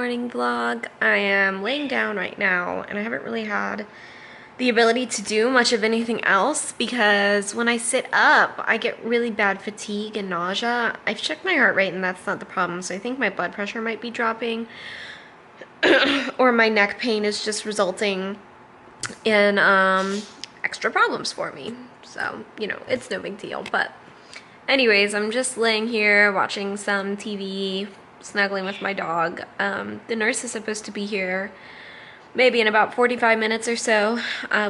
morning vlog. I am laying down right now and I haven't really had the ability to do much of anything else because when I sit up I get really bad fatigue and nausea. I've checked my heart rate and that's not the problem, so I think my blood pressure might be dropping or my neck pain is just resulting in extra problems for me. So, you know, it's no big deal. But anyways, I'm just laying here watching some TV, snuggling with my dog. The nurse is supposed to be here maybe in about 45 minutes or so.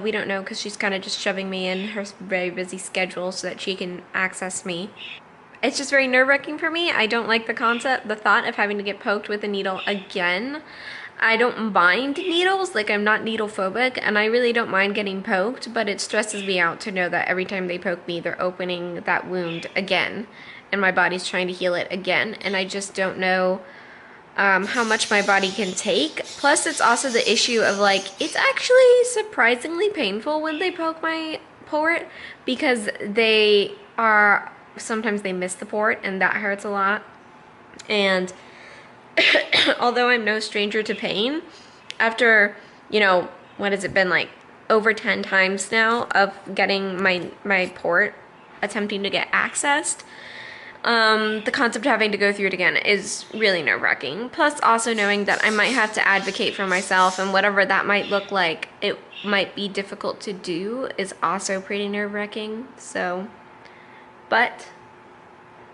We don't know because she's kind of just shoving me in her very busy schedule so that she can access me. It's just very nerve-wracking for me. I don't like the thought of having to get poked with a needle again. I don't mind needles, like I'm not needle phobic, and I really don't mind getting poked, but it stresses me out to know that every time they poke me, they're opening that wound again, and my body's trying to heal it again, and I just don't know how much my body can take. Plus, it's also the issue of, like, it's actually surprisingly painful when they poke my port, because sometimes they miss the port, and that hurts a lot, and although I'm no stranger to pain, after, you know, what has it been, like over 10 times now of getting my port, attempting to get accessed, the concept of having to go through it again is really nerve-wracking. Plus also knowing that I might have to advocate for myself, and whatever that might look like, it might be difficult to do, is also pretty nerve-wracking. So, but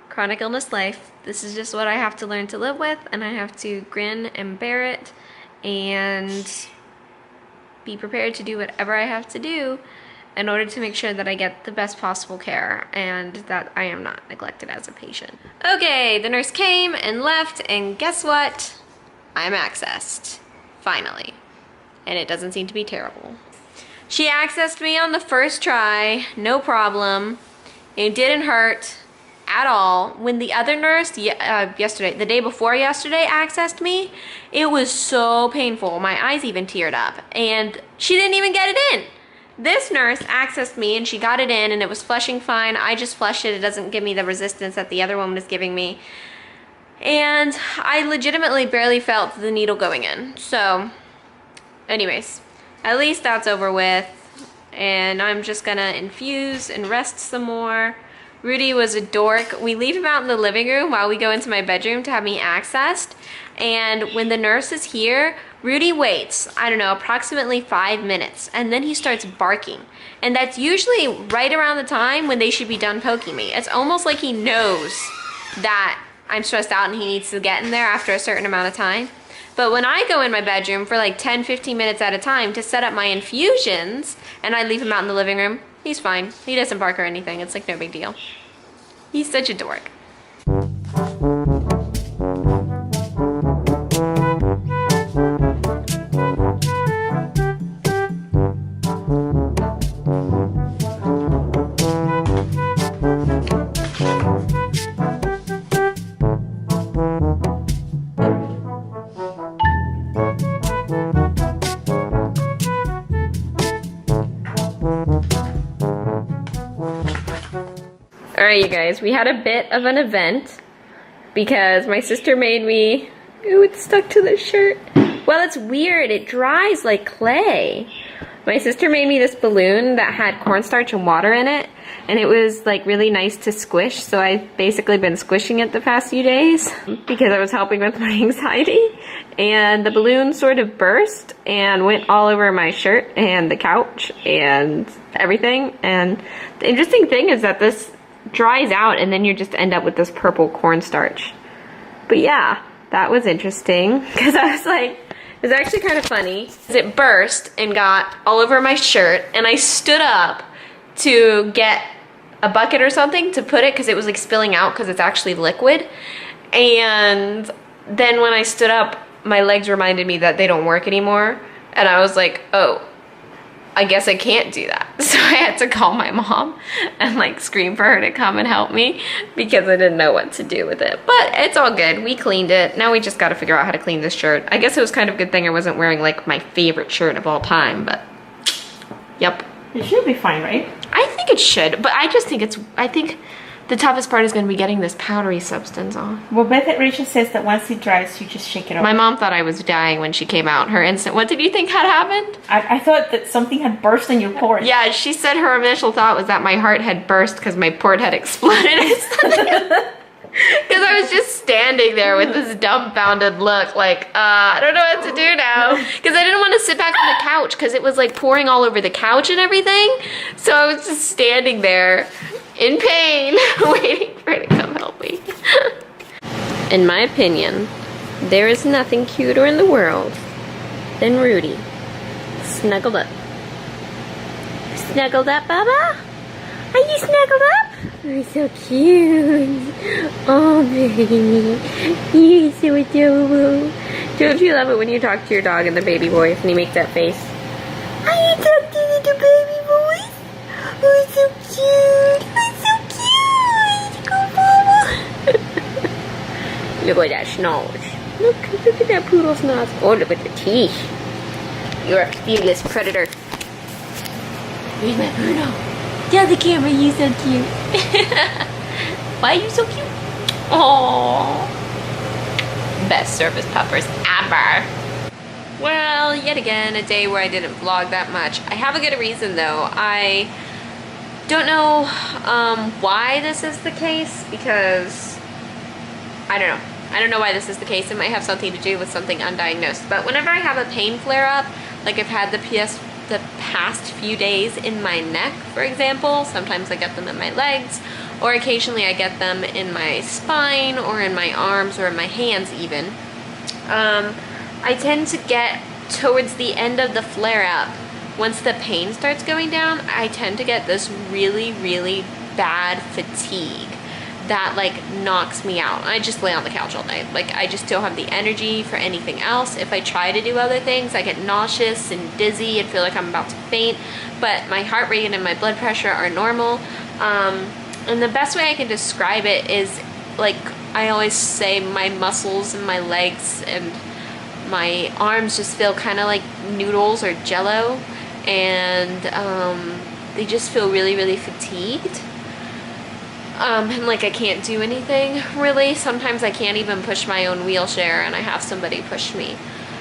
chronic illness life, this is just what I have to learn to live with, and I have to grin and bear it and be prepared to do whatever I have to do in order to make sure that I get the best possible care and that I am not neglected as a patient. Okay, the nurse came and left, and guess what? I'm accessed, finally. And it doesn't seem to be terrible. She accessed me on the first try, no problem. It didn't hurt at all. When the other nurse the day before yesterday accessed me, it was so painful. My eyes even teared up, and she didn't even get it in. This nurse accessed me and she got it in, and it was flushing fine. I just flushed it. It doesn't give me the resistance that the other one was giving me, and I legitimately barely felt the needle going in. So anyways, at least that's over with, and I'm just gonna infuse and rest some more. Rudy was a dork. We leave him out in the living room while we go into my bedroom to have me accessed. And when the nurse is here, Rudy waits, I don't know, approximately 5 minutes. And then he starts barking. And that's usually right around the time when they should be done poking me. It's almost like he knows that I'm stressed out and he needs to get in there after a certain amount of time. But when I go in my bedroom for like 10-15 minutes at a time to set up my infusions, and I leave him out in the living room, he's fine. He doesn't bark or anything. It's like no big deal. He's such a dork. Alright, you guys, we had a bit of an event because my sister made me, ooh, it's stuck to the shirt. Well, it's weird, it dries like clay. My sister made me this balloon that had cornstarch and water in it, and it was like really nice to squish, so I've basically been squishing it the past few days because I was helping with my anxiety. And the balloon sort of burst and went all over my shirt and the couch and everything. And the interesting thing is that this dries out and then you just end up with this purple cornstarch. But yeah, that was interesting because I was like, it was actually kind of funny. It burst and got all over my shirt, and I stood up to get a bucket or something to put it because it was like spilling out because it's actually liquid. And then when I stood up, my legs reminded me that they don't work anymore, and I was like, oh, I guess I can't do that. So I had to call my mom and like scream for her to come and help me because I didn't know what to do with it. But it's all good. We cleaned it. Now we just got to figure out how to clean this shirt. I guess it was kind of a good thing I wasn't wearing like my favorite shirt of all time, but yep. It should be fine, right? I think it should, but I just think The toughest part is going to be getting this powdery substance on. Well, Rachel says that once it dries, you just shake it off. My mom thought I was dying when she came out. Her instant, what did you think had happened? I thought that something had burst in your port. Yeah, she said her initial thought was that my heart had burst because my port had exploded. Because I was just standing there with this dumbfounded look like, I don't know what to do now. Because I didn't want to sit back on the couch because it was like pouring all over the couch and everything. So I was just standing there in pain, waiting for her to come help me. In my opinion, there is nothing cuter in the world than Rudy. Snuggled up. Snuggled up, Baba? Are you snuggled up? You're so cute. Oh, baby. You're so adorable. Don't you love it when you talk to your dog in the baby voice and he makes that face? Are you talking in the baby voice? Oh, so cute. Oh, so cute. Go, Mama. Look at that snot. Look at that poodle snot. Oh, look at the teeth. You're a fearless predator. Here's my poodle. Tell the camera you're so cute. Why are you so cute? Oh, best service puppers ever. Well, yet again, a day where I didn't vlog that much. I have a good reason though. I don't know why this is the case because I don't know. I don't know why this is the case. It might have something to do with something undiagnosed. But whenever I have a pain flare up, like I've had the past few days in my neck, for example. Sometimes I get them in my legs, or occasionally I get them in my spine, or in my arms, or in my hands even. I tend to get towards the end of the flare-up, once the pain starts going down, I tend to get this really, really bad fatigue that like knocks me out. I just lay on the couch all day. Like I just don't have the energy for anything else. If I try to do other things, I get nauseous and dizzy and feel like I'm about to faint, but my heart rate and my blood pressure are normal. And the best way I can describe it is like I always say my muscles and my legs and my arms just feel kind of like noodles or jello, and they just feel really, really fatigued. And like I can't do anything really. Sometimes I can't even push my own wheelchair and I have somebody push me.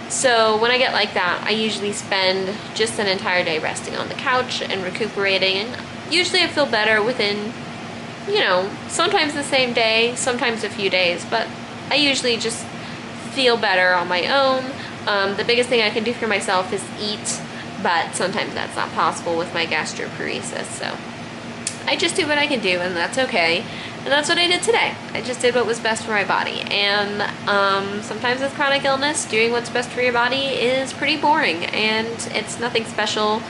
So when I get like that, I usually spend just an entire day resting on the couch and recuperating, and usually I feel better within, you know, sometimes the same day, sometimes a few days, but I usually just feel better on my own. The biggest thing I can do for myself is eat, but sometimes that's not possible with my gastroparesis, so I just do what I can do, and that's okay. And that's what I did today. I just did what was best for my body. And sometimes with chronic illness, doing what's best for your body is pretty boring, and it's nothing special,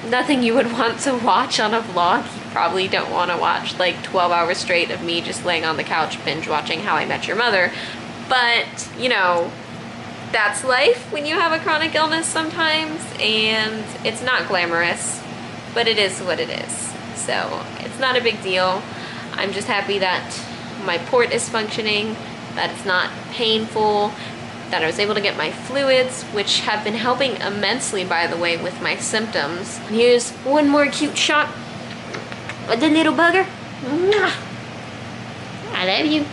nothing you would want to watch on a vlog. You probably don't want to watch like 12 hours straight of me just laying on the couch binge watching How I Met Your Mother. But, you know, that's life when you have a chronic illness sometimes, and it's not glamorous, but it is what it is. So it's not a big deal. I'm just happy that my port is functioning, that it's not painful, that I was able to get my fluids, which have been helping immensely, by the way, with my symptoms. And here's one more cute shot of the little bugger. I love you.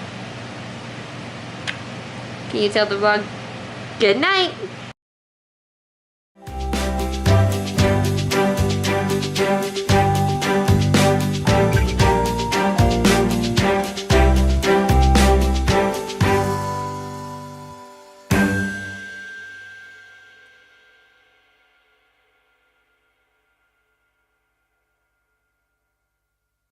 Can you tell the vlog good night?